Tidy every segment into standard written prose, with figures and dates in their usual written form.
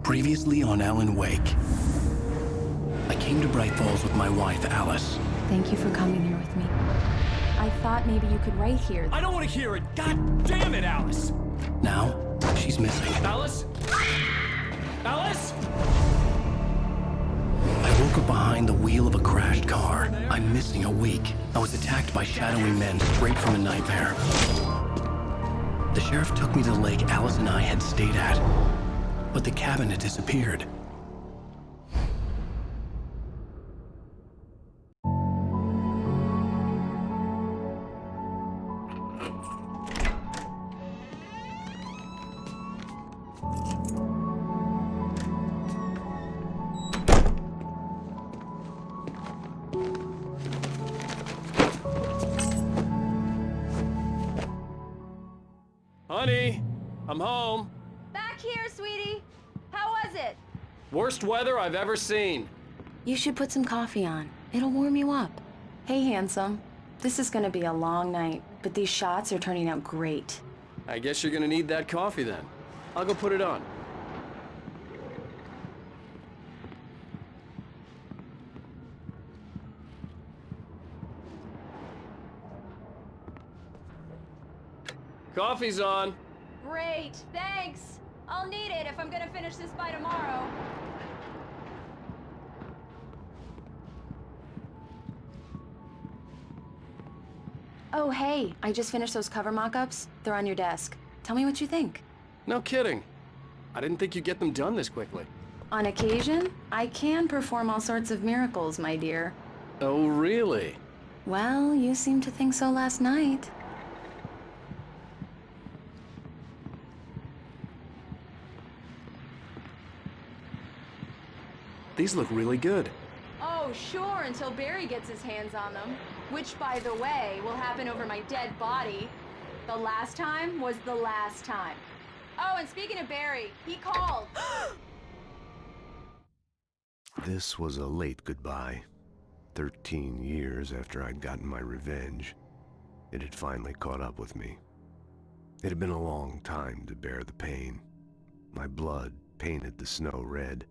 Previously on Alan Wake. I came to Bright Falls with my wife, Alice. Thank you for coming here with me. I thought maybe you could write here. I don't want to hear it! God damn it, Alice! Now, she's missing. Alice? Alice? I woke up behind the wheel of a crashed car. I'm missing a week. I was attacked by shadowy men straight from a nightmare. The sheriff took me to the lake Alice and I had stayed at, but the cabin had disappeared. Honey, I'm home. Back here, sweetie. How was it? Worst weather I've ever seen. You should put some coffee on. It'll warm you up. Hey, handsome. This is gonna be a long night, but these shots are turning out great. I guess you're gonna need that coffee then. I'll go put it on. Coffee's on. Great, thanks. I'll need it if I'm gonna finish this by tomorrow. Oh, hey, I just finished those cover mock-ups. They're on your desk. Tell me what you think. No kidding. I didn't think you'd get them done this quickly. On occasion, I can perform all sorts of miracles, my dear. Oh, really? Well, you seemed to think so last night. These look really good. Oh, sure, until Barry gets his hands on them. Which, by the way, will happen over my dead body. The last time was the last time. Oh, and speaking of Barry, he called. This was a late goodbye. 13 years after I'd gotten my revenge, it had finally caught up with me. It had been a long time to bear the pain. My blood painted the snow red.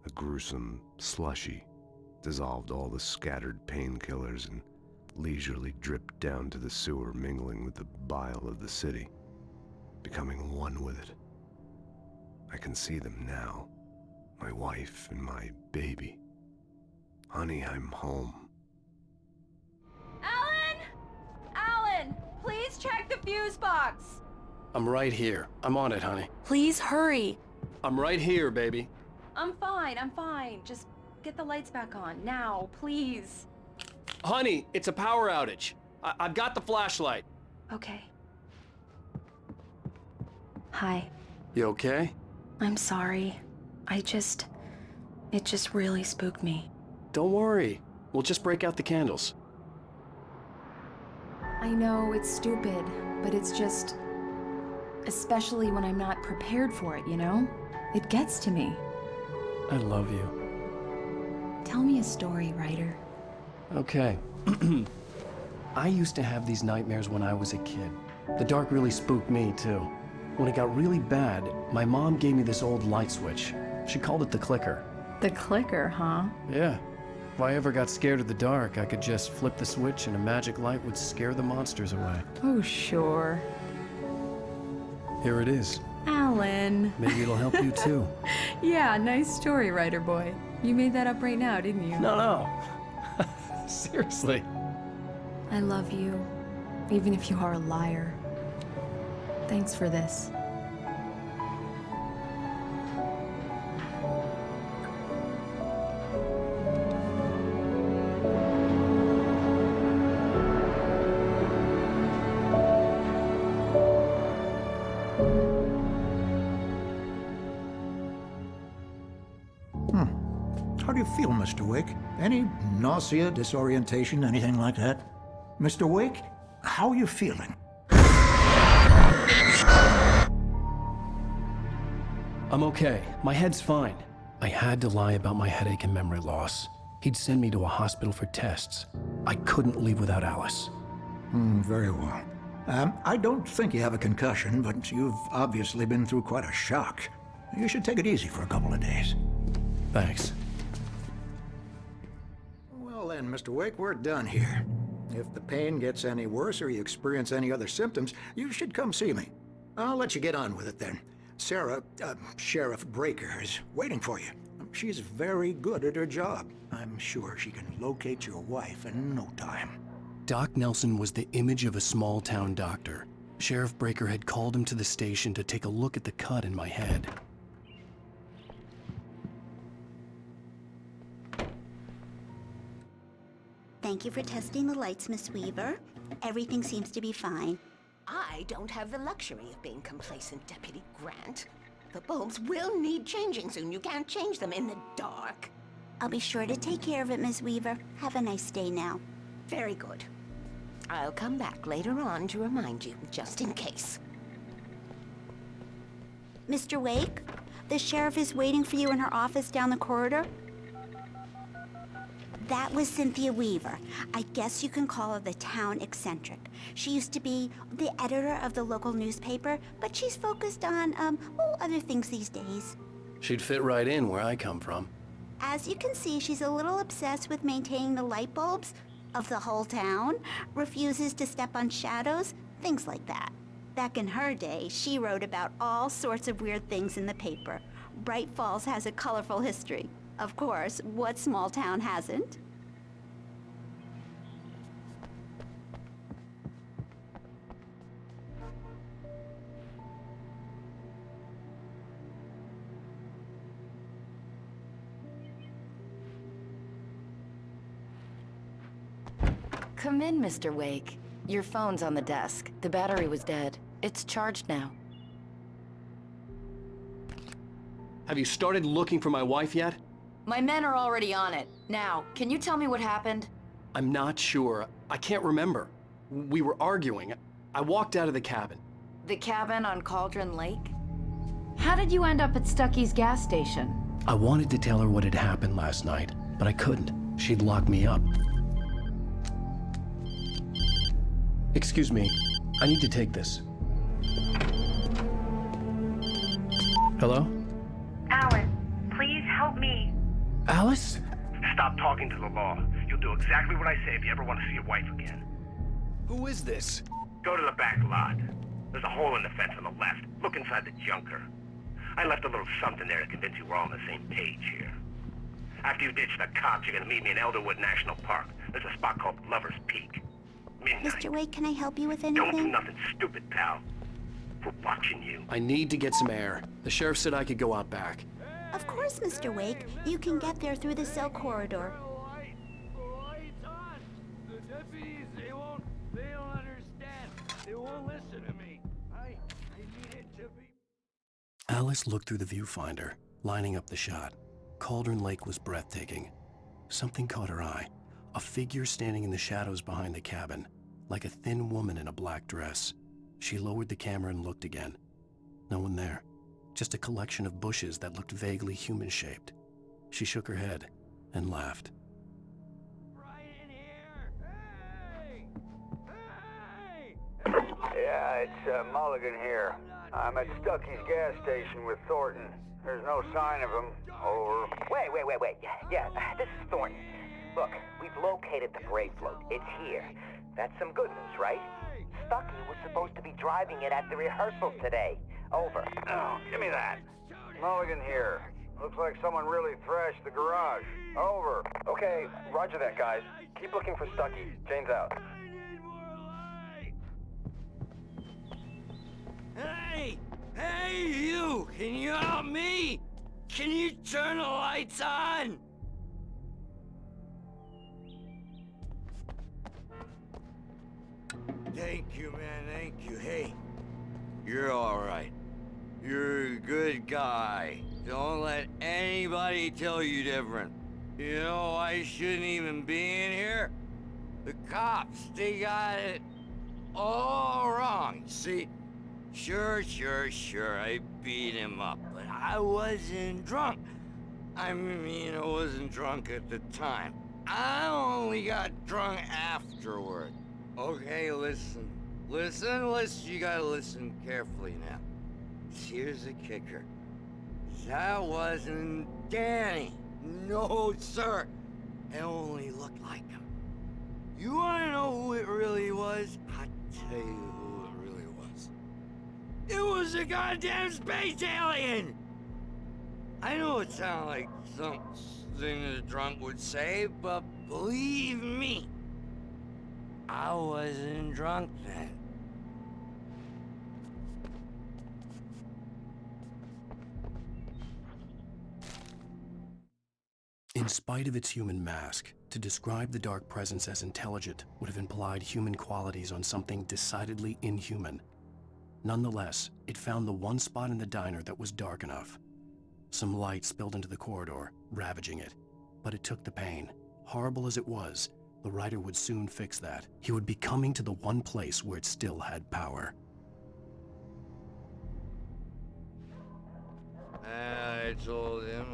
A gruesome slushy dissolved all the scattered painkillers and leisurely dripped down to the sewer, mingling with the bile of the city, becoming one with it. I can see them now, my wife and my baby. Honey, I'm home. Alan! Alan, please check the fuse box. I'm right here. I'm on it, honey. Please hurry. I'm right here, baby. I'm fine. Just get the lights back on, now, please. Honey, it's a power outage. I've got the flashlight. Okay. Hi. You okay? I'm sorry. It just really spooked me. Don't worry. We'll just break out the candles. I know it's stupid, but it's just... especially when I'm not prepared for it, you know? It gets to me. I love you. Tell me a story, writer. Okay. I used to have these nightmares when I was a kid. The dark really spooked me, too. When it got really bad, my mom gave me this old light switch. She called it the clicker. The clicker, huh? Yeah. If I ever got scared of the dark, I could just flip the switch and a magic light would scare the monsters away. Oh, sure. Here it is. Alan. Maybe it'll help you, too. Yeah, nice story, writer boy. You made that up right now, didn't you? No. Seriously. I love you, even if you are a liar. Thanks for this. How do you feel, Mr. Wake? Any nausea, disorientation, anything like that? Mr. Wake, how are you feeling? I'm okay. My head's fine. I had to lie about my headache and memory loss. He'd send me to a hospital for tests. I couldn't leave without Alice. Very well. I don't think you have a concussion, but you've obviously been through quite a shock. You should take it easy for a couple of days. Thanks. Well then, Mr. Wake, we're done here. If the pain gets any worse or you experience any other symptoms, you should come see me. I'll let you get on with it then. Sarah, Sheriff Breaker, is waiting for you. She's very good at her job. I'm sure she can locate your wife in no time. Doc Nelson was the image of a small-town doctor. Sheriff Breaker had called him to the station to take a look at the cut in my head. Thank you for testing the lights, Miss Weaver. Everything seems to be fine. I don't have the luxury of being complacent, Deputy Grant. The bulbs will need changing soon. You can't change them in the dark. I'll be sure to take care of it, Miss Weaver. Have a nice day now. Very good. I'll come back later on to remind you, just in case. Mr. Wake, the sheriff is waiting for you in her office down the corridor. That was Cynthia Weaver. I guess you can call her the town eccentric. She used to be the editor of the local newspaper, but she's focused on, other things these days. She'd fit right in where I come from. As you can see, she's a little obsessed with maintaining the light bulbs of the whole town, refuses to step on shadows, things like that. Back in her day, she wrote about all sorts of weird things in the paper. Bright Falls has a colorful history. Of course, what small town hasn't? Come in, Mr. Wake. Your phone's on the desk. The battery was dead. It's charged now. Have you started looking for my wife yet? My men are already on it. Now, can you tell me what happened? I'm not sure. I can't remember. We were arguing. I walked out of the cabin. The cabin on Cauldron Lake? How did you end up at Stucky's gas station? I wanted to tell her what had happened last night, but I couldn't. She'd lock me up. Excuse me. I need to take this. Hello? Alice, please help me. Alice? Stop talking to the law. You'll do exactly what I say if you ever want to see your wife again. Who is this? Go to the back lot. There's a hole in the fence on the left. Look inside the junker. I left a little something there to convince you we're all on the same page here. After you ditch the cops, you're gonna meet me in Elderwood National Park. There's a spot called Lover's Peak. Midnight. Mr. Wake, can I help you with Don't do anything? nothing stupid, pal. We're watching you. I need to get some air. The sheriff said I could go out back. Of course, Mr. Wake. You can get there through the cell corridor. The deputies, they don't understand. They won't listen to me. I need it to be... Alice looked through the viewfinder, lining up the shot. Cauldron Lake was breathtaking. Something caught her eye. A figure standing in the shadows behind the cabin, like a thin woman in a black dress. She lowered the camera and looked again. No one there. Just a collection of bushes that looked vaguely human-shaped. She shook her head and laughed. Right in here! Hey! Hey! Yeah, it's Mulligan here. I'm at Stucky's gas station with Thornton. There's no sign of him. Over. Wait. Yeah, this is Thornton. Look, we've located the Brave float. It's here. That's some good news, right? Stucky was supposed to be driving it at the rehearsal today. Over. Oh, give me that. Mulligan here. Looks like someone really thrashed the garage. Over. Okay, roger that, guys. Keep looking for Stucky. Jane's out. Hey, you! Can you help me? Can you turn the lights on? Thank you, man, thank you. Hey, you're all right. You're a good guy. Don't let anybody tell you different. You know, I shouldn't even be in here. The cops, they got it all wrong. See, sure, I beat him up, but I wasn't drunk. I mean, I wasn't drunk at the time. I only got drunk afterward. Okay, listen, you gotta listen carefully now. Here's the kicker. That wasn't Danny. No, sir. It only looked like him. You wanna know who it really was? I'll tell you who it really was. It was a goddamn space alien! I know it sounds like something a drunk would say, but believe me, I wasn't drunk then. In spite of its human mask, to describe the dark presence as intelligent would have implied human qualities on something decidedly inhuman. Nonetheless, it found the one spot in the diner that was dark enough. Some light spilled into the corridor, ravaging it. But it took the pain. Horrible as it was, the writer would soon fix that. He would be coming to the one place where it still had power. I told him.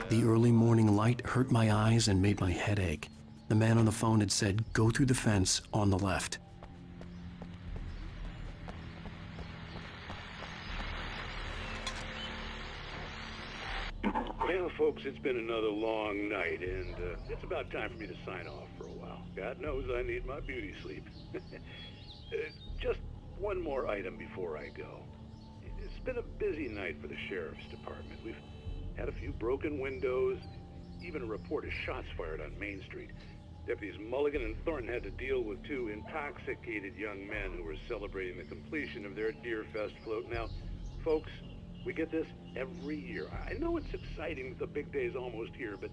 The early morning light hurt my eyes and made my head ache. The man on the phone had said, "Go through the fence on the left." Well, folks, it's been another long night, and it's about time for me to sign off for a while. God knows I need my beauty sleep. Just one more item before I go. It's been a busy night for the Sheriff's Department. We've had a few broken windows, even a report of shots fired on Main Street. Deputies Mulligan and Thornton had to deal with two intoxicated young men who were celebrating the completion of their Deer Fest float. Now, folks, we get this every year. I know it's exciting that the big day's almost here, but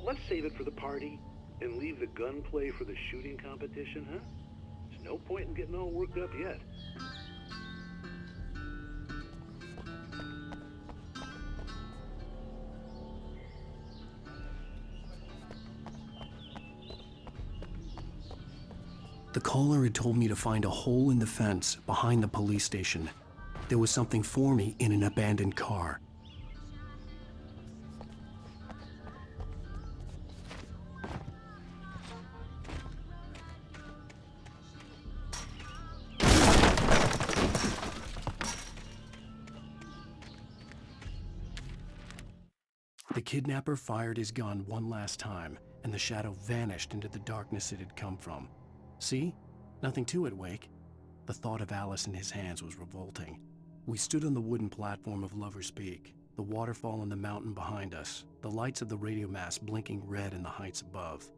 let's save it for the party and leave the gunplay for the shooting competition, huh? There's no point in getting all worked up yet. The caller had told me to find a hole in the fence behind the police station. There was something for me in an abandoned car. The kidnapper fired his gun one last time, and the shadow vanished into the darkness it had come from. See? Nothing to it, Wake. The thought of Alice in his hands was revolting. We stood on the wooden platform of Lover's Peak, the waterfall on the mountain behind us, the lights of the radio mast blinking red in the heights above.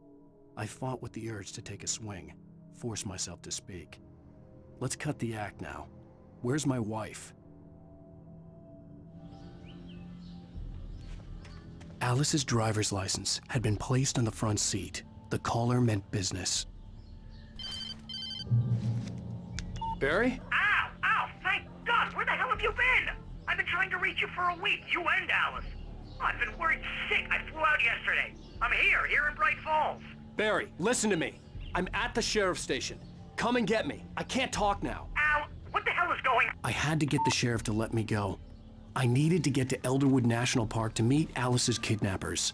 I fought with the urge to take a swing, force myself to speak. Let's cut the act now. Where's my wife? Alice's driver's license had been placed on the front seat. The caller meant business. Barry? Ow! Ow! Thank God! Where the hell have you been? I've been trying to reach you for a week, you and Alice. Oh, I've been worried sick. I flew out yesterday. I'm here in Bright Falls. Barry, listen to me. I'm at the sheriff's station. Come and get me. I can't talk now. Al, what the hell is going on? I had to get the sheriff to let me go. I needed to get to Elderwood National Park to meet Alice's kidnappers.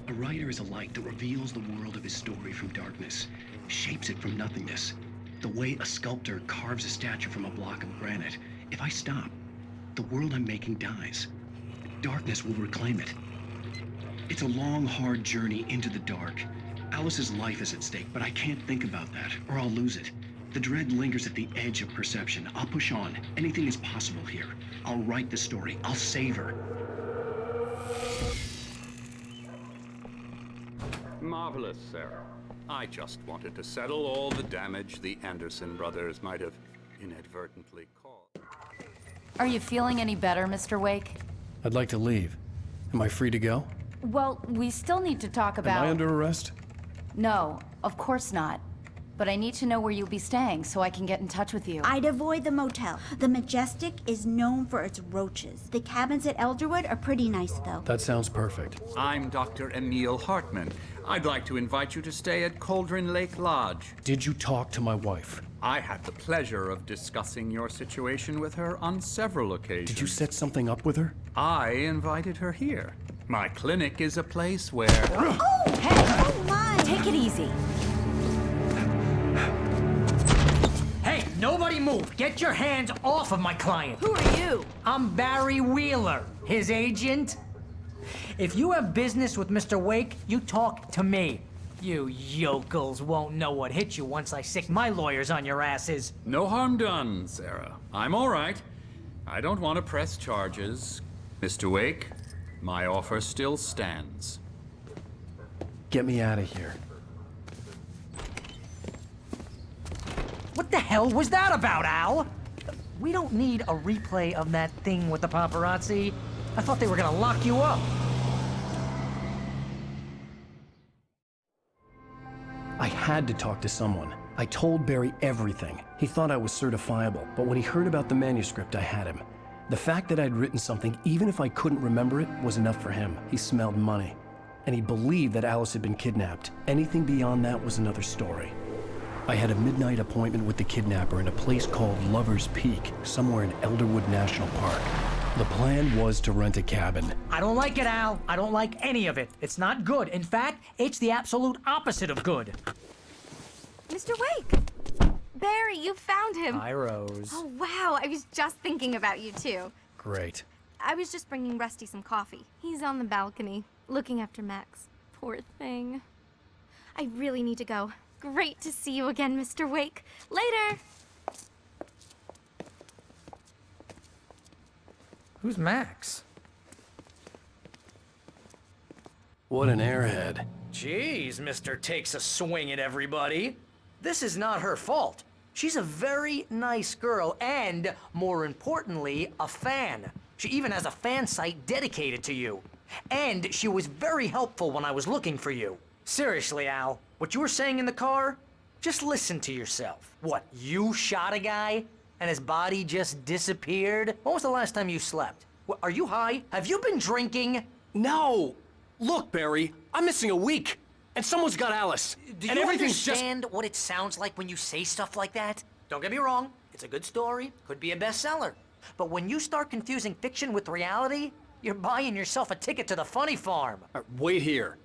A writer is a light that reveals the world of his story from darkness, shapes it from nothingness. The way a sculptor carves a statue from a block of granite. If I stop, the world I'm making dies. Darkness will reclaim it. It's a long, hard journey into the dark. Alice's life is at stake, but I can't think about that, or I'll lose it. The dread lingers at the edge of perception. I'll push on. Anything is possible here. I'll write the story. I'll save her. Marvelous, Sarah. I just wanted to settle all the damage the Anderson brothers might have inadvertently caused. Are you feeling any better, Mr. Wake? I'd like to leave. Am I free to go? Well, we still need to talk about... Am I under arrest? No, of course not. but I need to know where you'll be staying so I can get in touch with you. I'd avoid the motel. The Majestic is known for its roaches. The cabins at Elderwood are pretty nice, though. That sounds perfect. I'm Dr. Emil Hartman. I'd like to invite you to stay at Cauldron Lake Lodge. Did you talk to my wife? I had the pleasure of discussing your situation with her on several occasions. Did you set something up with her? I invited her here. My clinic is a place where... Oh! Hey! Oh, my! Take it easy. Hey, nobody move! Get your hands off of my client! Who are you? I'm Barry Wheeler, his agent. If you have business with Mr. Wake, you talk to me. You yokels won't know what hit you once I sick my lawyers on your asses. No harm done, Sarah. I'm all right. I don't want to press charges. Mr. Wake, my offer still stands. Get me out of here. What the hell was that about, Al? We don't need a replay of that thing with the paparazzi. I thought they were gonna lock you up. I had to talk to someone. I told Barry everything. He thought I was certifiable, but when he heard about the manuscript, I had him. The fact that I'd written something, even if I couldn't remember it, was enough for him. He smelled money. And he believed that Alice had been kidnapped. Anything beyond that was another story. I had a midnight appointment with the kidnapper in a place called Lover's Peak, somewhere in Elderwood National Park. The plan was to rent a cabin. I don't like it, Al. I don't like any of it. It's not good. In fact, it's the absolute opposite of good. Mr. Wake! Barry, you found him. Hi, Rose. Oh, wow. I was just thinking about you, too. Great. I was just bringing Rusty some coffee. He's on the balcony, looking after Max. Poor thing. I really need to go. Great to see you again, Mr. Wake. Later! Who's Max? What an airhead. Jeez, Mr. Takes a swing at everybody. This is not her fault. She's a very nice girl and, more importantly, a fan. She even has a fan site dedicated to you. And she was very helpful when I was looking for you. Seriously, Al, what you were saying in the car? Just listen to yourself. What, you shot a guy and his body just disappeared? When was the last time you slept? What, are you high? Have you been drinking? No! Look, Barry, I'm missing a week. And someone's got Alice. Do and you everything's understand what it sounds like when you say stuff like that? Don't get me wrong, it's a good story, could be a bestseller. But when you start confusing fiction with reality, you're buying yourself a ticket to the funny farm. Wait here.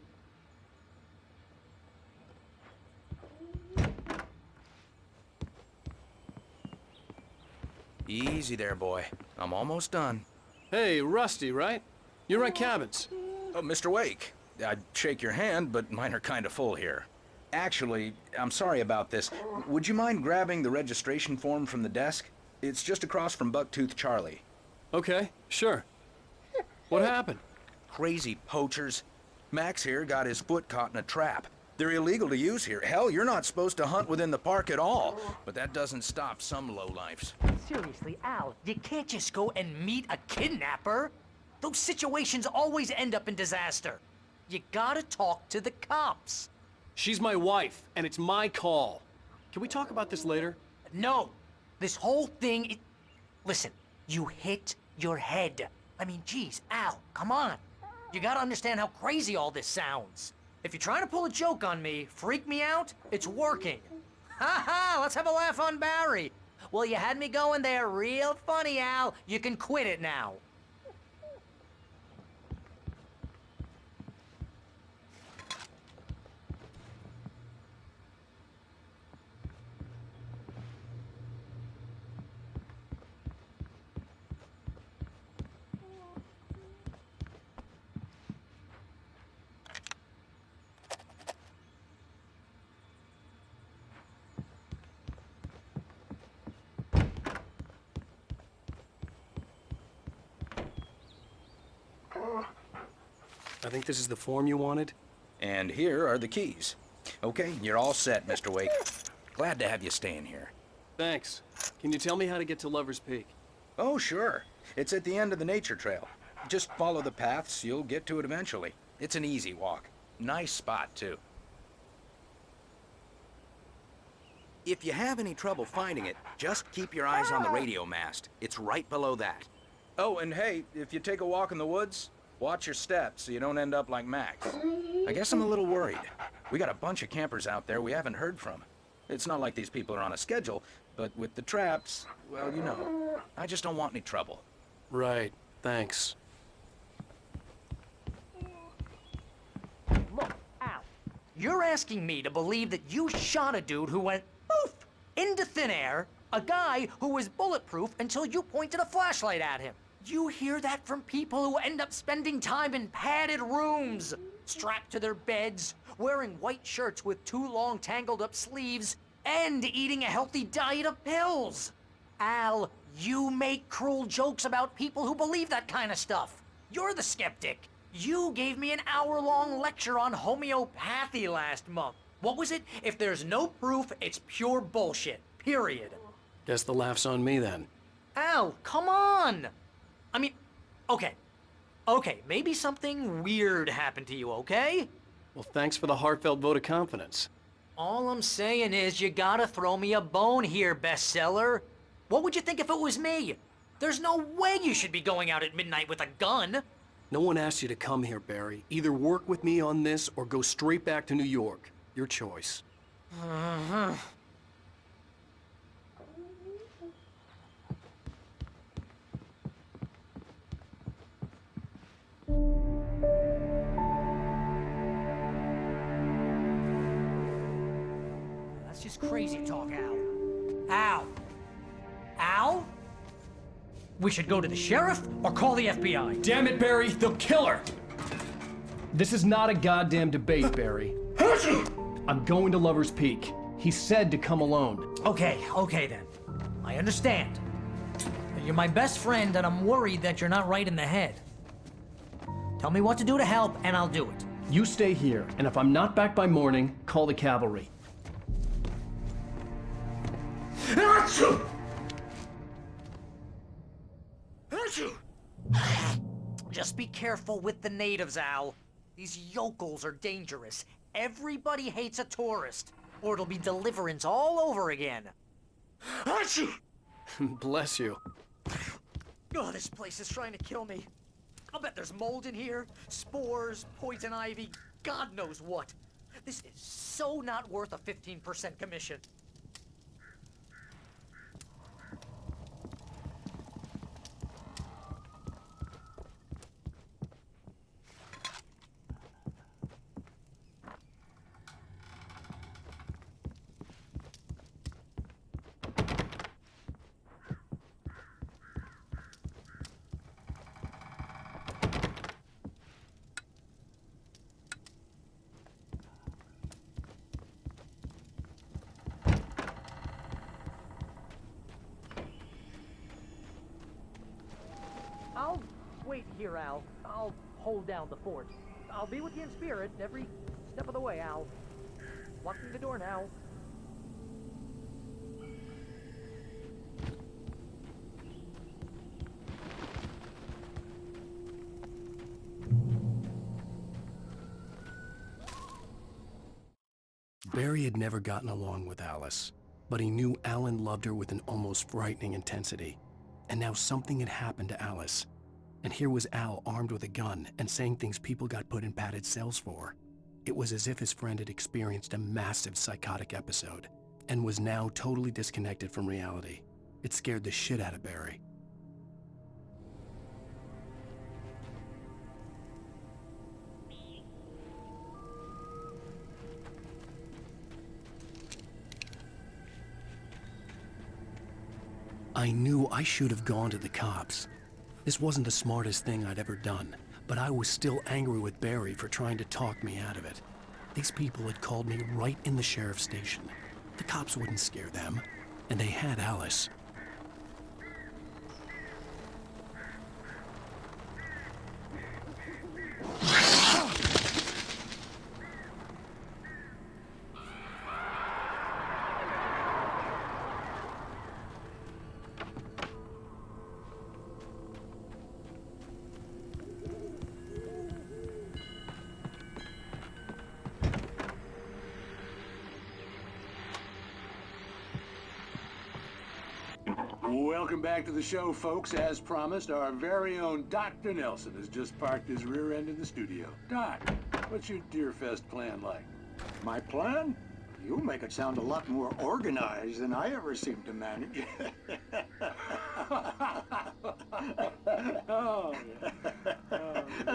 Easy there, boy. I'm almost done. Hey, Rusty, right? You rent cabins. Oh, Mr. Wake. I'd shake your hand, but mine are kind of full here. Actually, I'm sorry about this. Would you mind grabbing the registration form from the desk? It's just across from Bucktooth Charlie. Okay, sure. What happened? Crazy poachers. Max here got his foot caught in a trap. They're illegal to use here. Hell, you're not supposed to hunt within the park at all. But that doesn't stop some lowlifes. Seriously, Al, you can't just go and meet a kidnapper. Those situations always end up in disaster. You gotta talk to the cops. She's my wife, and it's my call. Can we talk about this later? No. This whole thing, listen, you hit your head. I mean, geez, Al, come on. You gotta understand how crazy all this sounds. If you're trying to pull a joke on me, freak me out, it's working. Ha ha, let's have a laugh on Barry. Well, you had me going there real funny, Al. You can quit it now. I think this is the form you wanted. And here are the keys. Okay, you're all set, Mr. Wake. Glad to have you staying here. Thanks. Can you tell me how to get to Lover's Peak? Oh, sure. It's at the end of the nature trail. Just follow the paths, you'll get to it eventually. It's an easy walk. Nice spot, too. If you have any trouble finding it, just keep your eyes on the radio mast. It's right below that. Oh, and hey, if you take a walk in the woods, watch your steps so you don't end up like Max. I guess I'm a little worried. We got a bunch of campers out there we haven't heard from. It's not like these people are on a schedule, but with the traps, well, you know, I just don't want any trouble. Right, thanks. Look, Al, you're asking me to believe that you shot a dude who went poof into thin air, a guy who was bulletproof until you pointed a flashlight at him. You hear that from people who end up spending time in padded rooms, strapped to their beds, wearing white shirts with too long tangled up sleeves, and eating a healthy diet of pills. Al, you make cruel jokes about people who believe that kind of stuff. You're the skeptic. You gave me an hour-long lecture on homeopathy last month. What was it? If there's no proof, it's pure bullshit. Period. Guess the laugh's on me then. Al, come on! I mean, okay, maybe something weird happened to you, okay? Well, thanks for the heartfelt vote of confidence. All I'm saying is you gotta throw me a bone here, bestseller. What would you think if it was me? There's no way you should be going out at midnight with a gun. No one asked you to come here, Barry. Either work with me on this or go straight back to New York. Your choice. That's just crazy talk, Al. Al? Al? We should go to the sheriff or call the FBI. Damn it, Barry, they'll kill her! This is not a goddamn debate, Barry. I'm going to Lover's Peak. He said to come alone. Okay then. I understand. You're my best friend and I'm worried that you're not right in the head. Tell me what to do to help and I'll do it. You stay here, and if I'm not back by morning, call the cavalry. Just be careful with the natives, Al. These yokels are dangerous. Everybody hates a tourist, or it'll be Deliverance all over again. Bless you. Oh, this place is trying to kill me. I'll bet there's mold in here, spores, poison ivy, God knows what. This is so not worth a 15% commission. I'll wait here, Al. I'll hold down the fort. I'll be with you in spirit every step of the way, Al. Locking the door now. Barry had never gotten along with Alice, but he knew Alan loved her with an almost frightening intensity. And now something had happened to Alice. And here was Al armed with a gun and saying things people got put in padded cells for. It was as if his friend had experienced a massive psychotic episode and was now totally disconnected from reality. It scared the shit out of Barry. I knew I should have gone to the cops. This wasn't the smartest thing I'd ever done, but I was still angry with Barry for trying to talk me out of it. These people had called me right in the sheriff's station. The cops wouldn't scare them, and they had Alice. Welcome back to the show, folks. As promised, our very own Dr. Nelson has just parked his rear end in the studio. Doc, what's your Deerfest plan like? My plan? You make it sound a lot more organized than I ever seem to manage.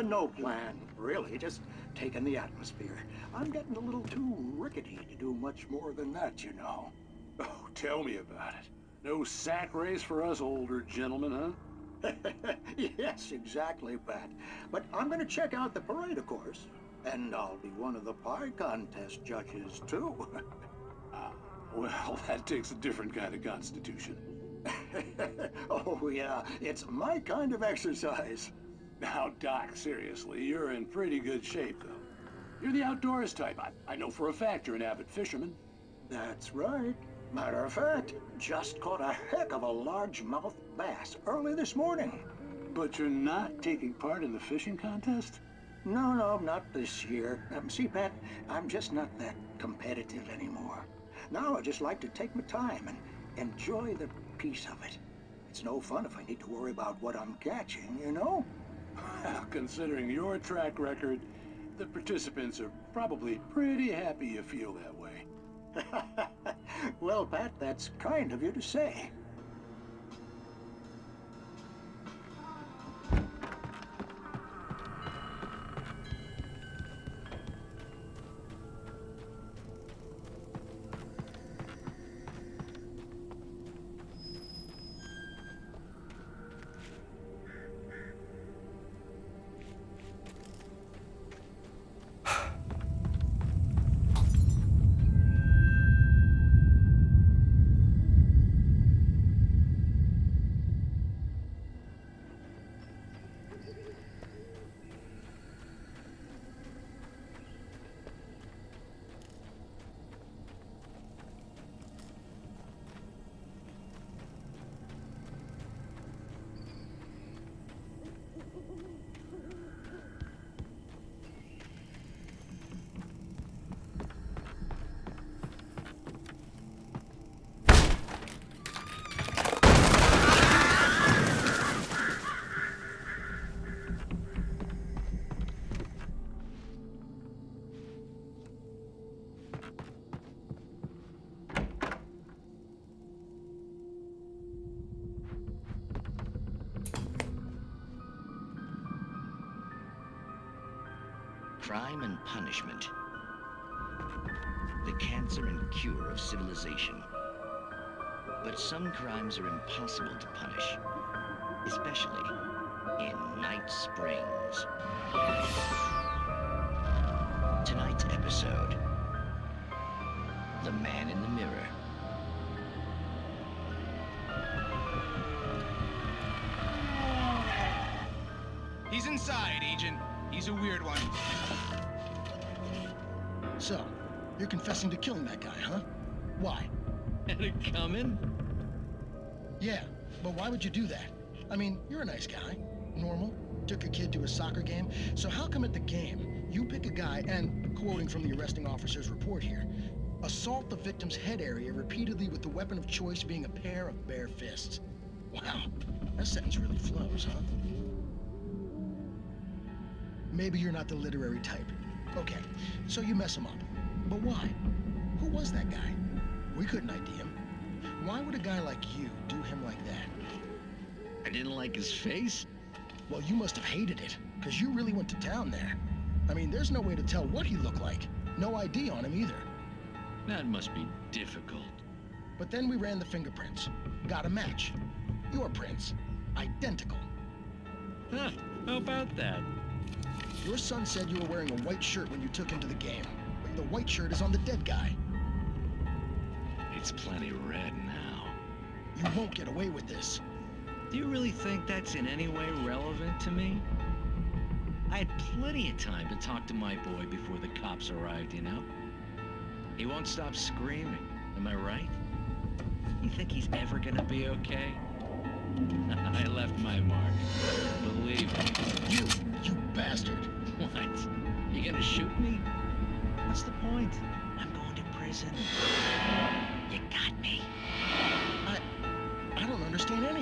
No plan, really, just taking the atmosphere. I'm getting a little too rickety to do much more than that, you know. Oh, tell me about it. No sack race for us older gentlemen, huh? Yes, exactly, Pat. But I'm gonna check out the parade, of course. And I'll be one of the pie contest judges, too. Well, that takes a different kind of constitution. Oh, yeah, it's my kind of exercise. Now, Doc, seriously, you're in pretty good shape, though. You're the outdoors type. I know for a fact you're an avid fisherman. That's right. Matter of fact, just caught a heck of a largemouth bass early this morning. But you're not taking part in the fishing contest? No, not this year. See, Pat, I'm just not that competitive anymore. Now I just like to take my time and enjoy the peace of it. It's no fun if I need to worry about what I'm catching, you know? Well, considering your track record, the participants are probably pretty happy you feel that way. Well, Pat, that's kind of you to say. Crime and punishment. The cancer and cure of civilization. But some crimes are impossible to punish, especially in Night Springs. Tonight's episode, The Man in the Mirror. He's inside, Agent. He's a weird one. So, you're confessing to killing that guy, huh? Why? Had it coming? Yeah, but why would you do that? I mean, you're a nice guy. Normal. Took a kid to a soccer game. So how come at the game, you pick a guy and, quoting from the arresting officer's report here, assault the victim's head area repeatedly with the weapon of choice being a pair of bare fists? Wow, that sentence really flows, huh? Maybe you're not the literary type. Okay, so you mess him up. But why? Who was that guy? We couldn't ID him. Why would a guy like you do him like that? I didn't like his face? Well, you must have hated it, because you really went to town there. I mean, there's no way to tell what he looked like. No ID on him either. That must be difficult. But then we ran the fingerprints. Got a match. Your prints. Identical. Huh, how about that? Your son said you were wearing a white shirt when you took him to the game. But the white shirt is on the dead guy. It's plenty red now. You won't get away with this. Do you really think that's in any way relevant to me? I had plenty of time to talk to my boy before the cops arrived, you know? He won't stop screaming, am I right? You think he's ever gonna be okay? I left my mark. Believe me. You bastard. What? You gonna shoot me? What's the point? I'm going to prison. You got me. I don't understand anything.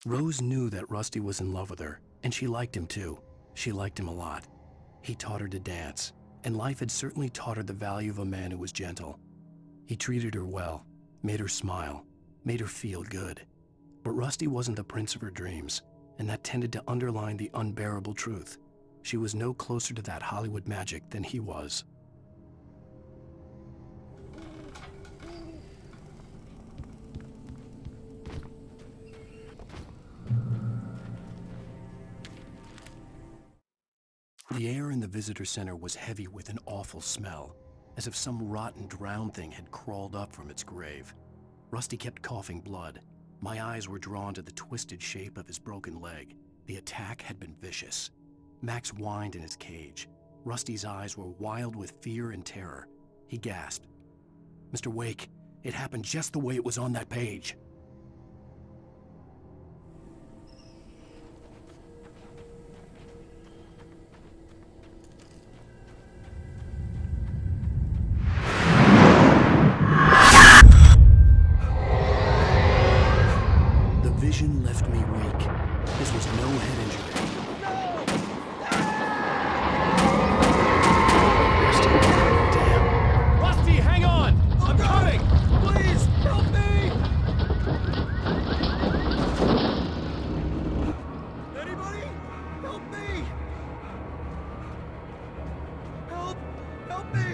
Rose knew that Rusty was in love with her, and she liked him too. She liked him a lot. He taught her to dance, and life had certainly taught her the value of a man who was gentle. He treated her well, made her smile, made her feel good. But Rusty wasn't the prince of her dreams, and that tended to underline the unbearable truth. She was no closer to that Hollywood magic than he was. The air in the visitor center was heavy with an awful smell, as if some rotten drowned thing had crawled up from its grave. Rusty kept coughing blood. My eyes were drawn to the twisted shape of his broken leg. The attack had been vicious. Max whined in his cage. Rusty's eyes were wild with fear and terror. He gasped. "Mr. Wake, it happened just the way it was on that page." The vision left me weak. This was no head injury. Rusty, hang on! I'm coming! Please, help me! Anybody? Help me! Help me!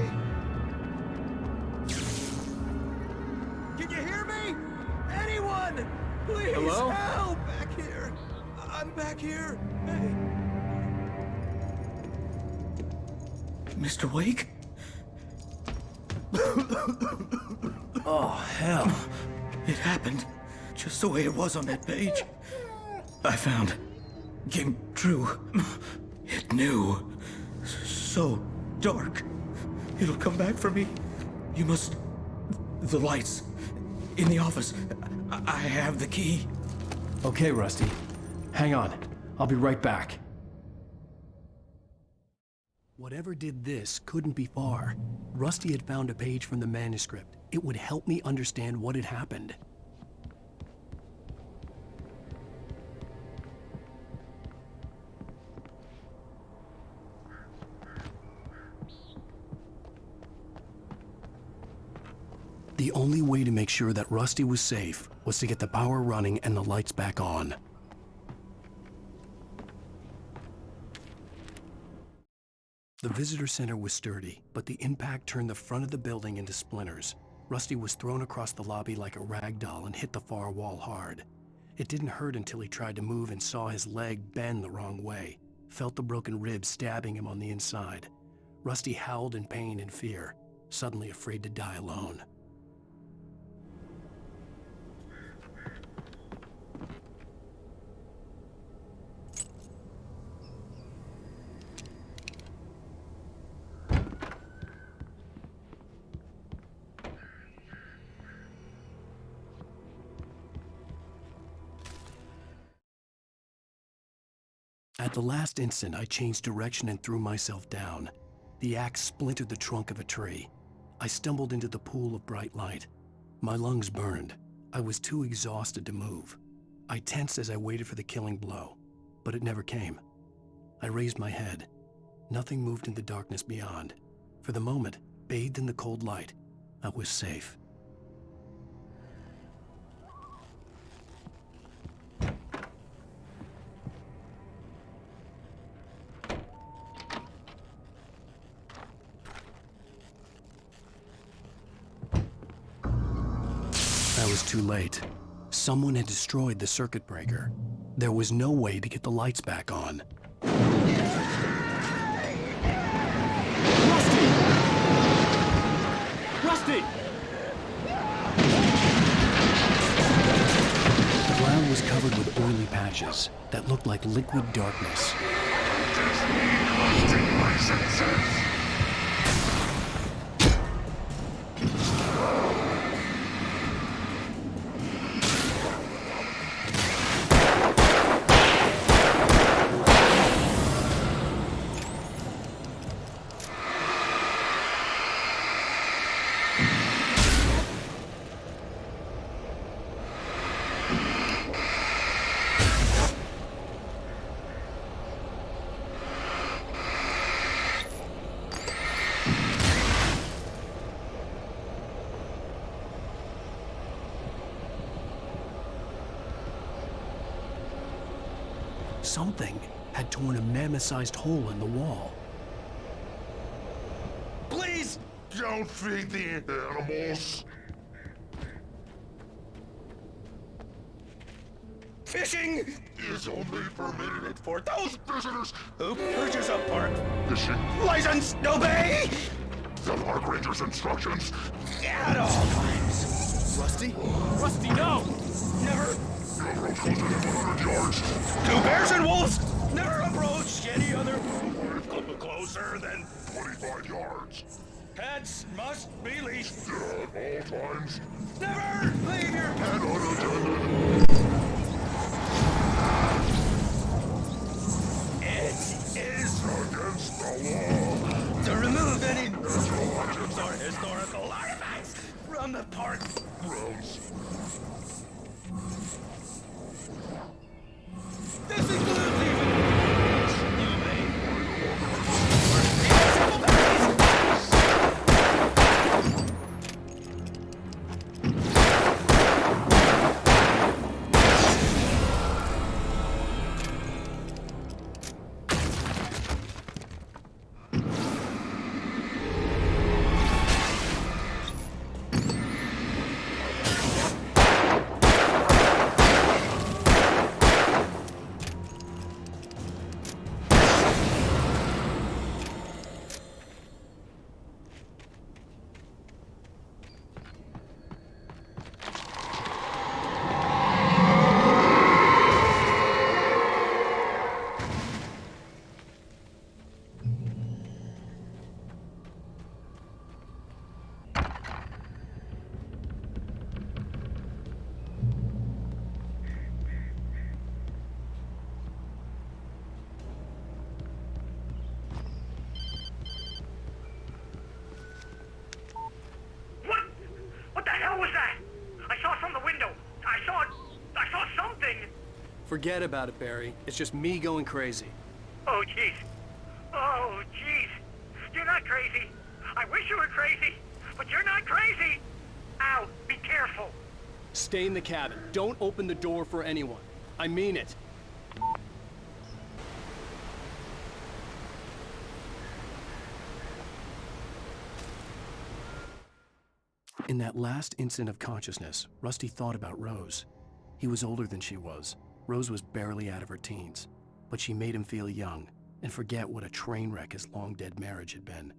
Can you hear me? Anyone? Please, Hello? help! Back here. I'm back here. Hey. Mr. Wake? Oh, hell. It happened just the way it was on that page. I found. Came true. It knew. So dark. It'll come back for me. You must. The lights. In the office. I have the key. Okay, Rusty. Hang on. I'll be right back. Whatever did this couldn't be far. Rusty had found a page from the manuscript. It would help me understand what had happened. The only way to make sure that Rusty was safe was to get the power running and the lights back on. The visitor center was sturdy, but the impact turned the front of the building into splinters. Rusty was thrown across the lobby like a rag doll and hit the far wall hard. It didn't hurt until he tried to move and saw his leg bend the wrong way, felt the broken ribs stabbing him on the inside. Rusty howled in pain and fear, suddenly afraid to die alone. At the last instant, I changed direction and threw myself down. The axe splintered the trunk of a tree. I stumbled into the pool of bright light. My lungs burned. I was too exhausted to move. I tensed as I waited for the killing blow, but it never came. I raised my head. Nothing moved in the darkness beyond. For the moment, bathed in the cold light, I was safe. I was too late. Someone had destroyed the circuit breaker. There was no way to get the lights back on. Rusty! The ground was covered with oily patches that looked like liquid darkness. something had torn a mammoth-sized hole in the wall. Please! Don't feed the animals! Fishing is only permitted for those visitors who purchase a park fishing license. Obey the park ranger's instructions at all times. Rusty? Rusty, no! Never. The approach goes within 100 yards. To bears and wolves, never approach any other closer than 25 yards. Pets must be leashed At all times. Never leave your pet unattended. It is against the law to remove any natural objects or historical artifacts from the park grounds. This includes even Forget about it, Barry. It's just me going crazy. Oh, jeez. Oh, jeez. You're not crazy. I wish you were crazy, but you're not crazy. Ow, be careful. Stay in the cabin. Don't open the door for anyone. I mean it. In that last instant of consciousness, Rusty thought about Rose. He was older than she was. Rose was barely out of her teens, but she made him feel young and forget what a train wreck his long-dead marriage had been.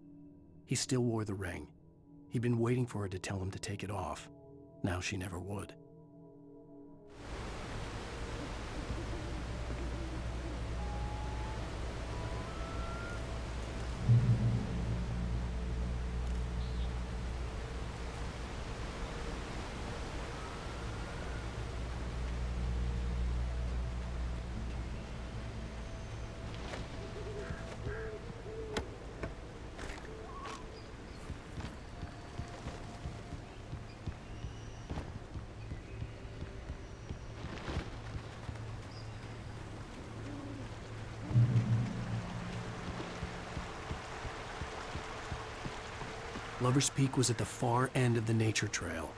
He still wore the ring. He'd been waiting for her to tell him to take it off. Now she never would. Lover's Peak was at the far end of the nature trail.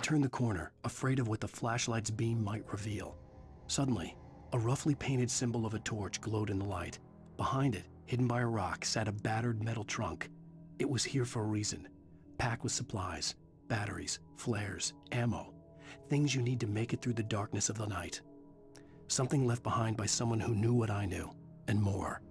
turned the corner, afraid of what the flashlight's beam might reveal. Suddenly, a roughly painted symbol of a torch glowed in the light. Behind it, hidden by a rock, sat a battered metal trunk. It was here for a reason, packed with supplies, batteries, flares, ammo, things you need to make it through the darkness of the night. Something left behind by someone who knew what I knew, and more.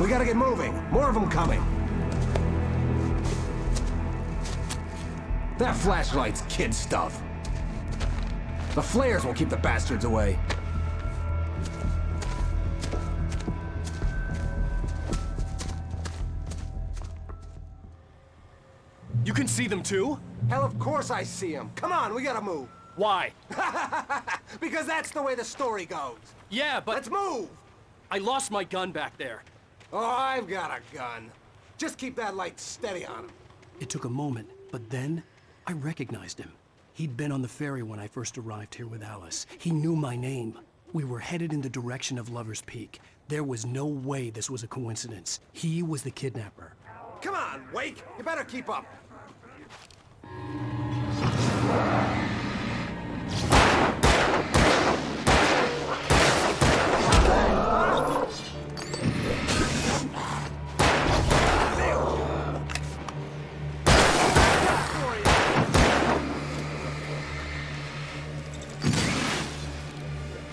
We gotta get moving. More of them coming. That flashlight's kid stuff. The flares will keep the bastards away. You can see them too? Hell, of course I see them. Come on, we gotta move. Why? Because that's the way the story goes. Yeah, but... Let's move! I lost my gun back there. Oh, I've got a gun. Just keep that light steady on him. It took a moment, but then I recognized him. He'd been on the ferry when I first arrived here with Alice. He knew my name. We were headed in the direction of Lover's Peak. There was no way this was a coincidence. He was the kidnapper. Come on, Wake! You better keep up.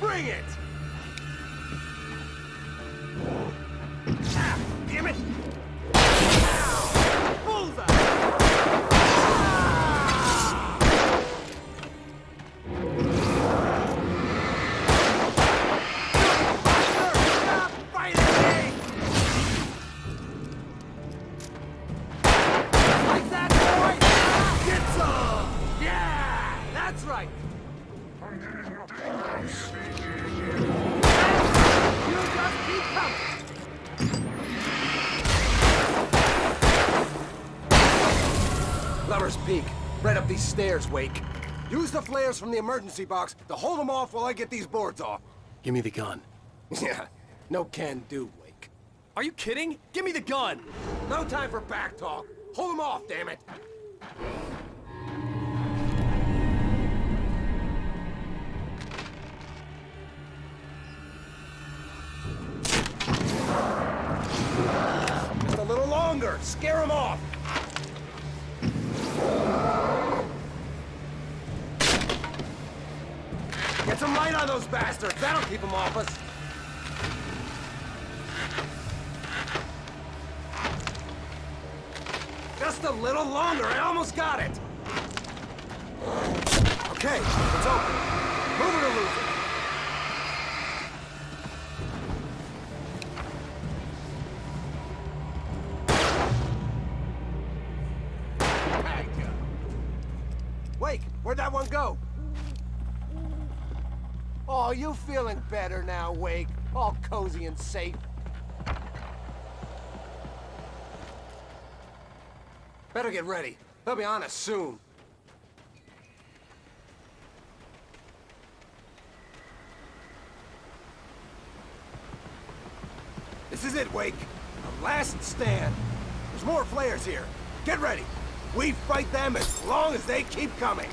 Bring it! Ah, damn it! Bullseye! just keep coming! Lover's Peak. Right up these stairs, Wake. Use the flares from the emergency box to hold them off while I get these boards off. Give me the gun. Yeah, no can do, Wake. Are you kidding? Give me the gun! No time for back talk. Hold them off, damn it! Give it a little longer. Scare them off. Get some light on those bastards. That'll keep them off us. Just a little longer. I almost got it. Okay, it's open. Move it or lose it. Wake, where'd that one go? Oh, you feeling better now, Wake? All cozy and safe. Better get ready. They'll be on us soon. This is it, Wake. The last stand. There's more flares here. Get ready. We fight them as long as they keep coming.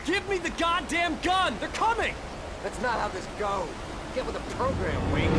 Give me the goddamn gun! They're coming! That's not how this goes. Get with the program, Wake.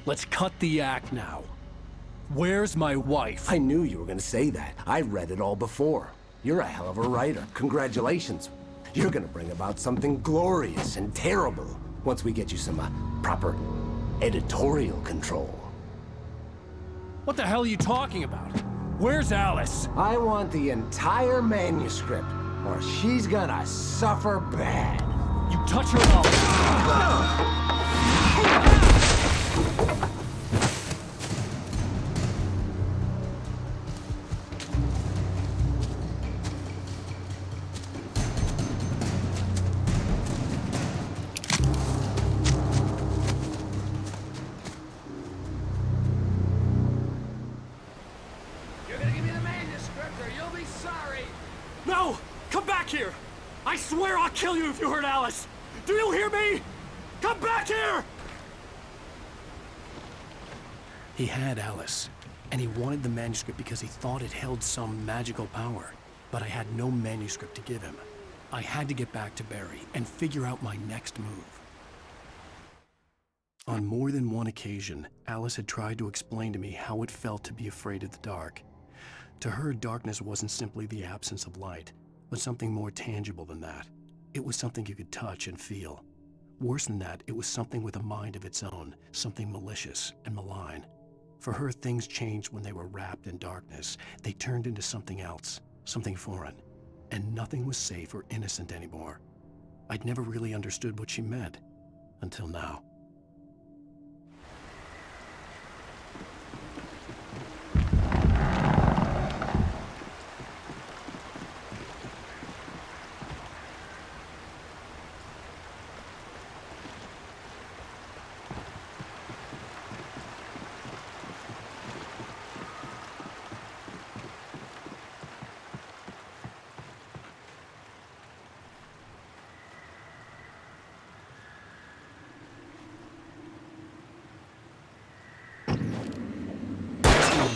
Let's cut the act now. Where's my wife? I knew you were gonna say that. I read it all before. You're a hell of a writer. Congratulations. You're gonna bring about something glorious and terrible once we get you some proper editorial control. What the hell are you talking about? Where's Alice? I want the entire manuscript, or she's gonna suffer bad. You touch her up. No! Come back here! I swear I'll kill you if you hurt Alice! Do you hear me? here! He had Alice, and he wanted the manuscript because he thought it held some magical power. But I had no manuscript to give him. I had to get back to Barry and figure out my next move. On more than one occasion, Alice had tried to explain to me how it felt to be afraid of the dark. To her, darkness wasn't simply the absence of light, but something more tangible than that. It was something you could touch and feel. Worse than that, it was something with a mind of its own, something malicious and malign. For her, things changed when they were wrapped in darkness. They turned into something else, something foreign, and nothing was safe or innocent anymore. I'd never really understood what she meant, until now.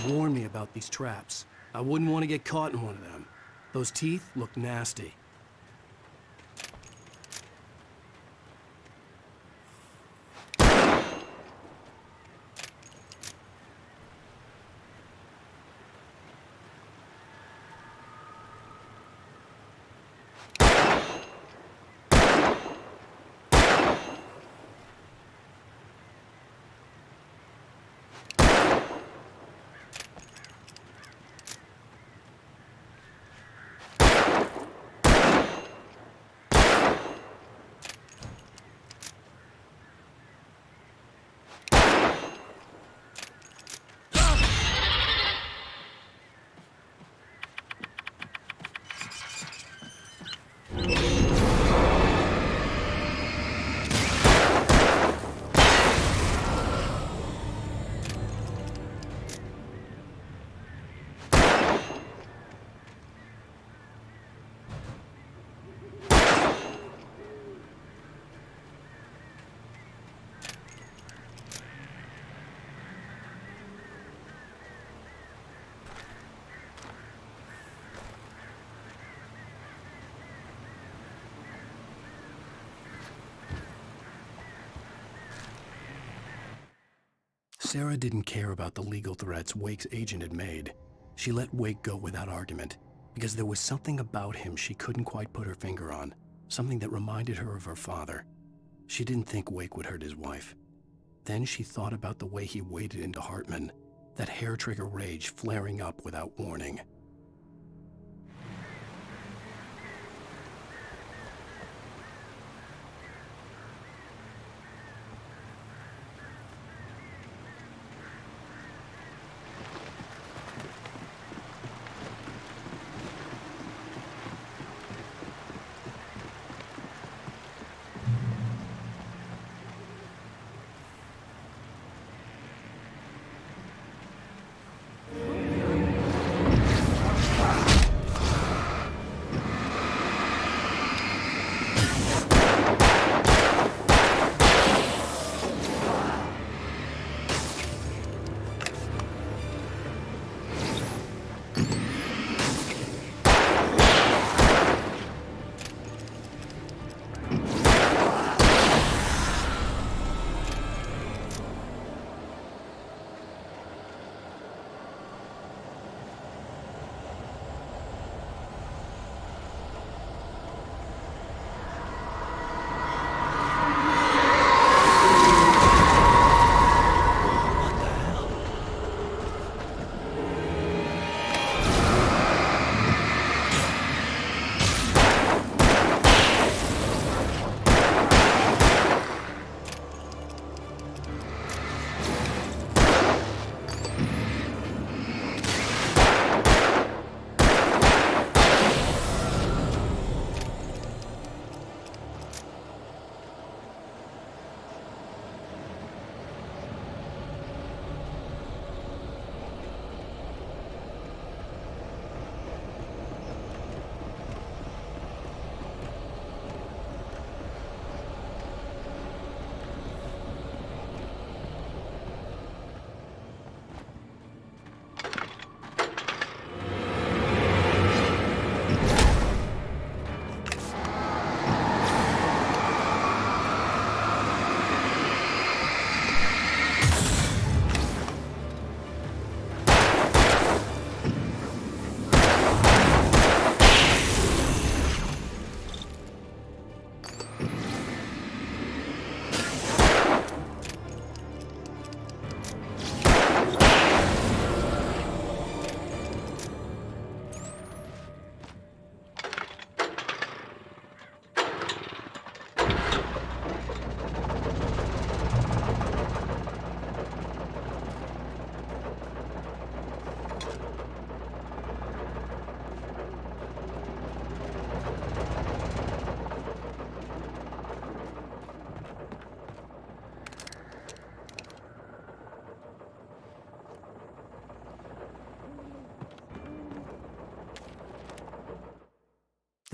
Warn me about these traps. I wouldn't want to get caught in one of them. Those teeth look nasty. Sarah didn't care about the legal threats Wake's agent had made. She let Wake go without argument, because there was something about him she couldn't quite put her finger on, something that reminded her of her father. She didn't think Wake would hurt his wife. Then she thought about the way he waded into Hartman, that hair-trigger rage flaring up without warning.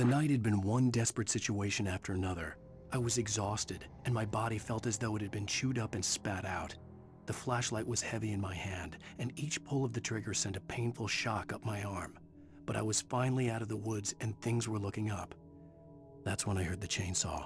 The night had been one desperate situation after another. I was exhausted, and my body felt as though it had been chewed up and spat out. The flashlight was heavy in my hand, and each pull of the trigger sent a painful shock up my arm. But I was finally out of the woods, and things were looking up. That's when I heard the chainsaw.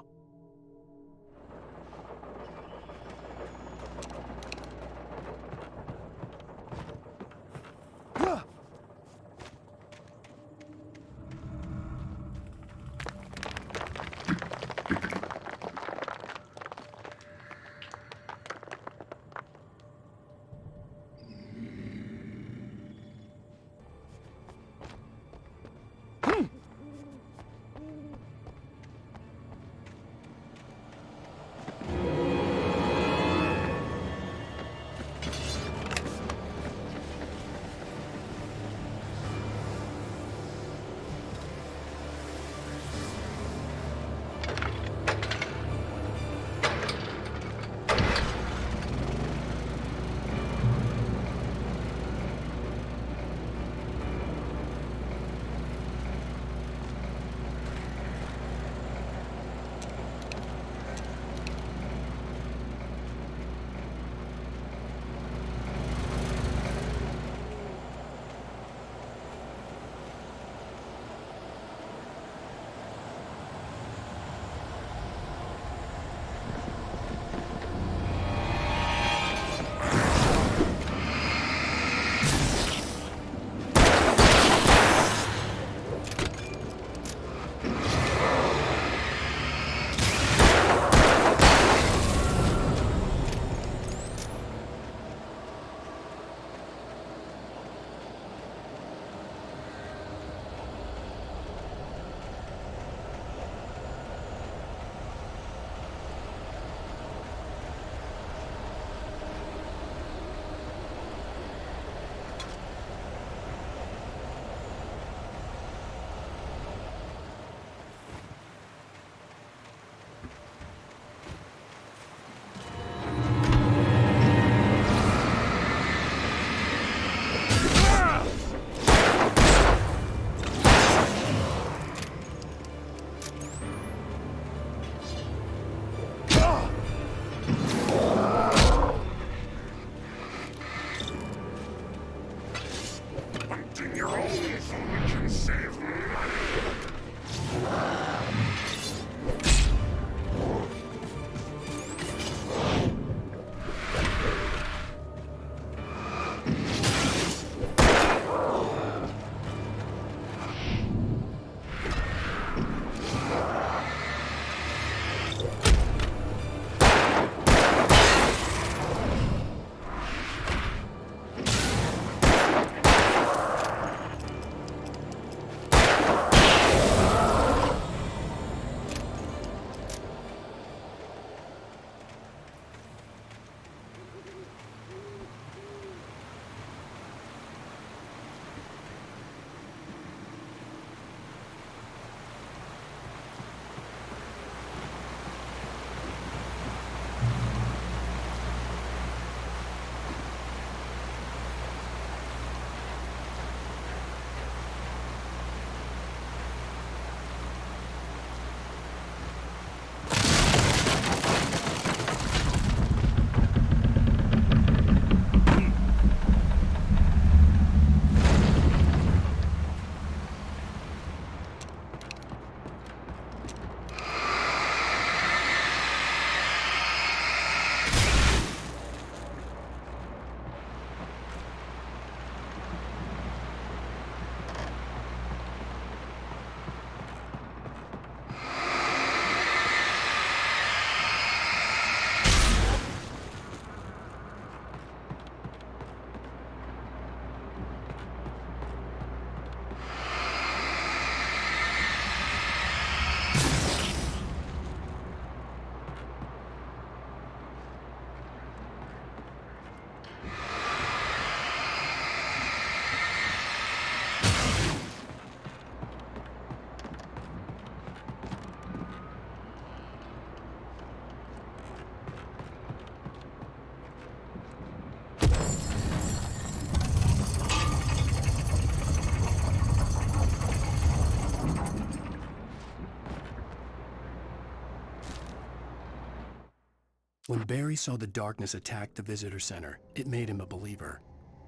When Barry saw the darkness attack the visitor center, it made him a believer.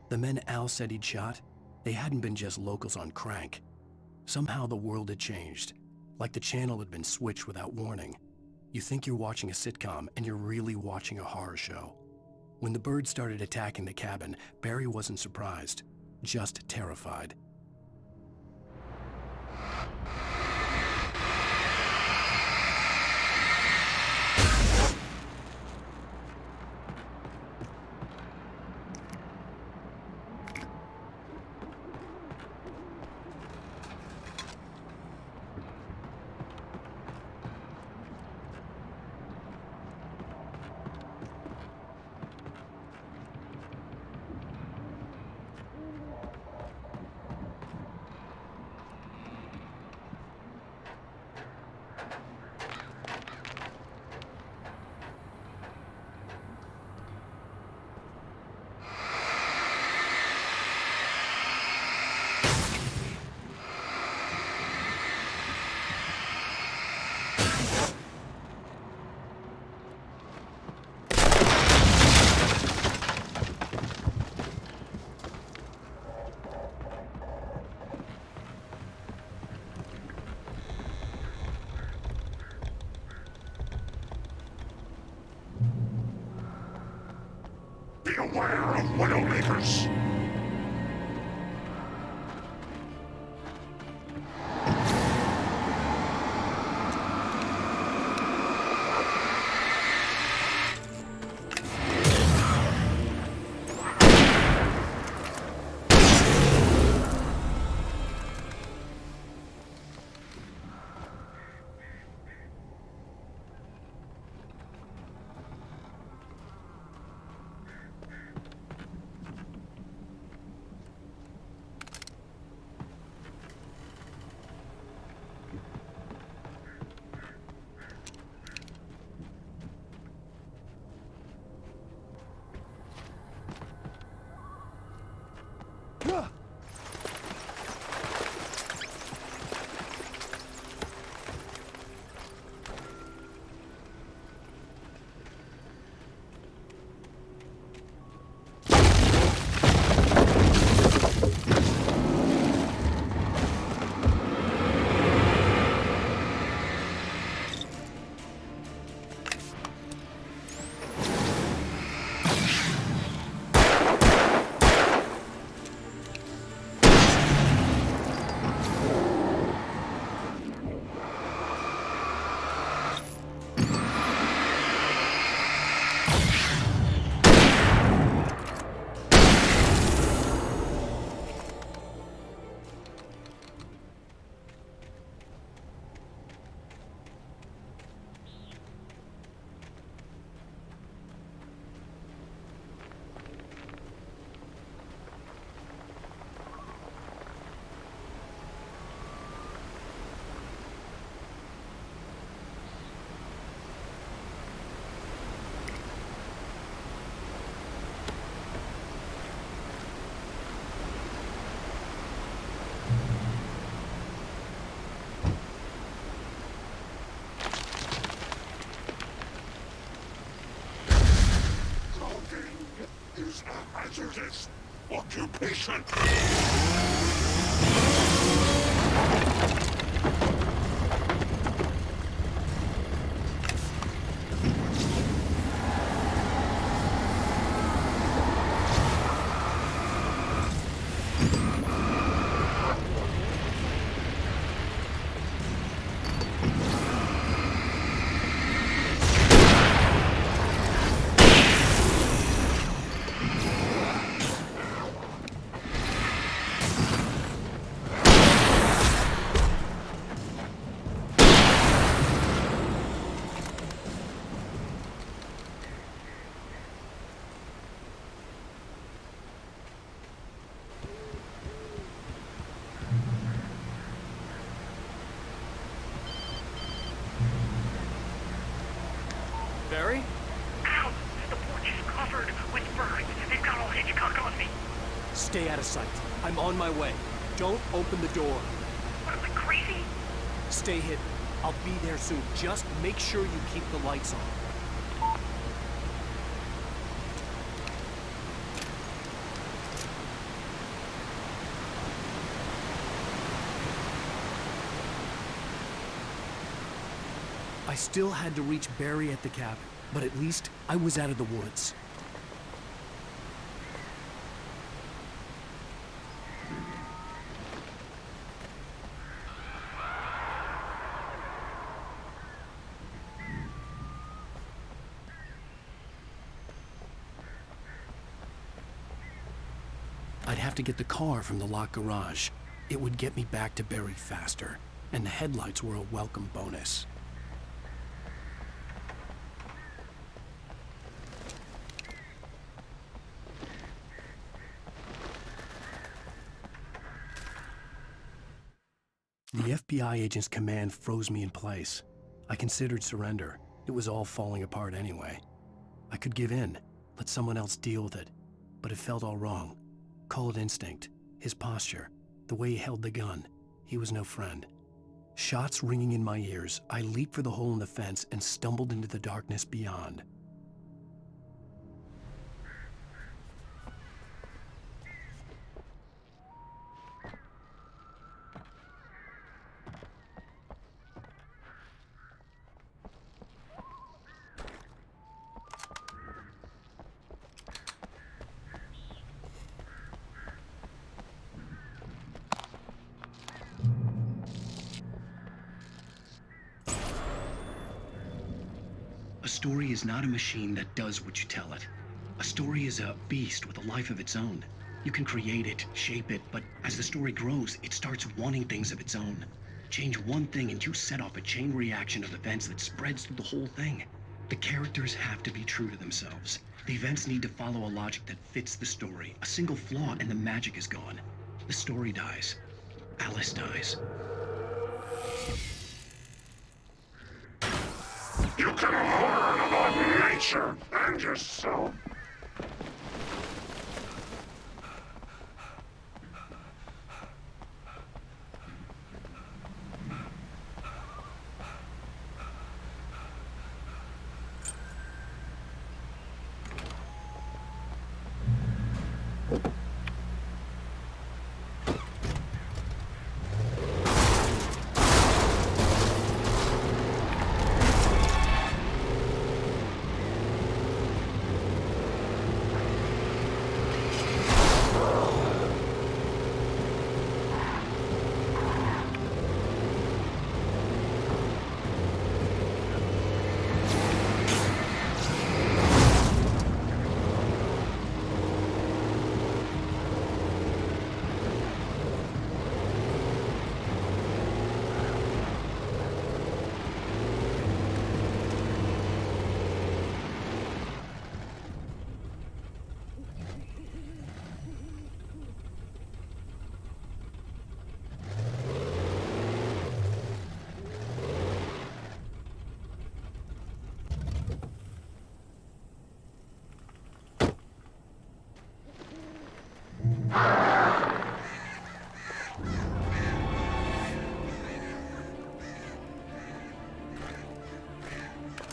The men Al said he'd shot, they hadn't been just locals on crank. Somehow the world had changed, like the channel had been switched without warning. You think you're watching a sitcom, and you're really watching a horror show. When the birds started attacking the cabin, Barry wasn't surprised, just terrified. Beware of Widowmakers! Is a hazardous occupation. Barry? Ow! The porch is covered with birds. They've got all Hitchcock on me. Stay out of sight. I'm on my way. Don't open the door. What am I, crazy? Stay hidden. I'll be there soon. Just make sure you keep the lights on. still had to reach Barry at the cabin, but at least I was out of the woods. I'd have to get the car from the locked garage. It would get me back to Barry faster, and the headlights were a welcome bonus. The FBI agent's command froze me in place. I considered surrender. It was all falling apart anyway. I could give in, let someone else deal with it, but it felt all wrong. Call it instinct, his posture, the way he held the gun. He was no friend. Shots ringing in my ears, I leaped for the hole in the fence and stumbled into the darkness beyond. A story is not a machine that does what you tell it. A story is a beast with a life of its own. You can create it, shape it, but as the story grows, it starts wanting things of its own. Change one thing and you set off a chain reaction of events that spreads through the whole thing. The characters have to be true to themselves. The events need to follow a logic that fits the story. A single flaw and the magic is gone. The story dies. Alice dies. You can learn about nature and yourself.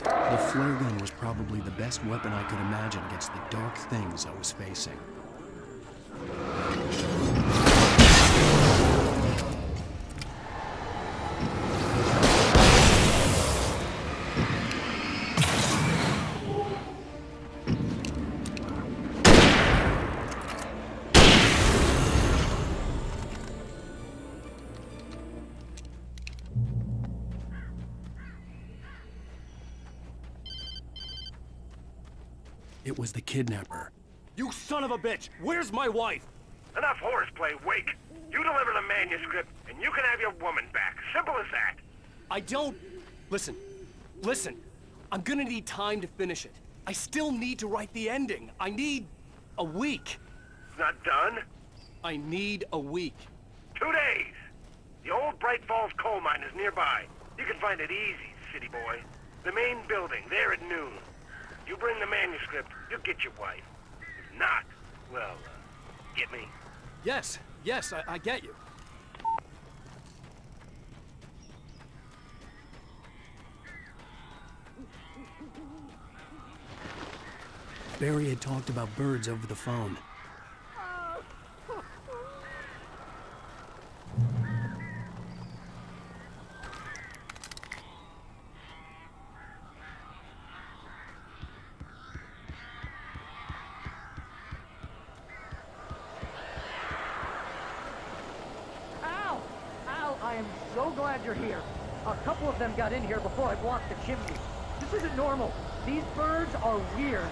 The flare gun was probably the best weapon I could imagine against the dark things I was facing. It was the kidnapper. You son of a bitch! Where's my wife? Enough horseplay, Wake. You deliver the manuscript, and you can have your woman back. Simple as that. I don't... Listen. I'm gonna need time to finish it. I still need to write the ending. I need... a week. Not done? I need a week. 2 days. The old Bright Falls coal mine is nearby. You can find it easy, city boy. The main building, there at noon. You bring the manuscript, you'll get your wife. If not, well, get me? Yes, I get you. Barry had talked about birds over the phone. glad you're here. A couple of them got in here before I blocked the chimney. This isn't normal. These birds are weird.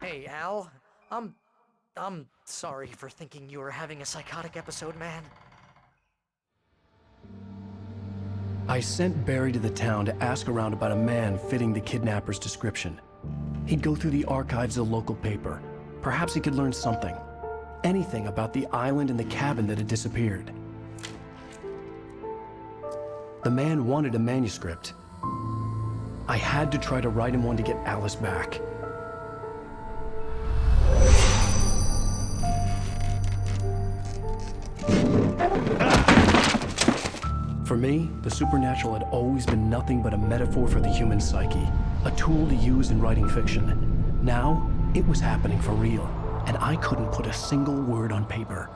Hey, Al. I'm sorry for thinking you were having a psychotic episode, man. I sent Barry to the town to ask around about a man fitting the kidnapper's description. He'd go through the archives of the local paper. Perhaps he could learn something. Anything about the island and the cabin that had disappeared. The man wanted a manuscript. I had to try to write him one to get Alice back. For me, the supernatural had always been nothing but a metaphor for the human psyche, a tool to use in writing fiction. Now, it was happening for real, and I couldn't put a single word on paper.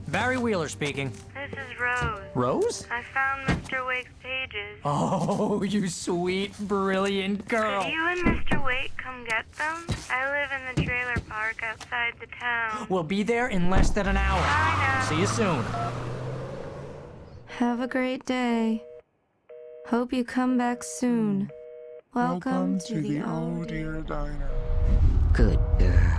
Barry Wheeler speaking. This is Rose. Rose? I found Mr. Wake's pages. Oh, you sweet, brilliant girl. Could you and Mr. Wake come get them? I live in the trailer park outside the town. We'll be there in less than an hour. Bye now. See you soon. Have a great day. Hope you come back soon. Welcome to the Old Dear Diner. Good girl.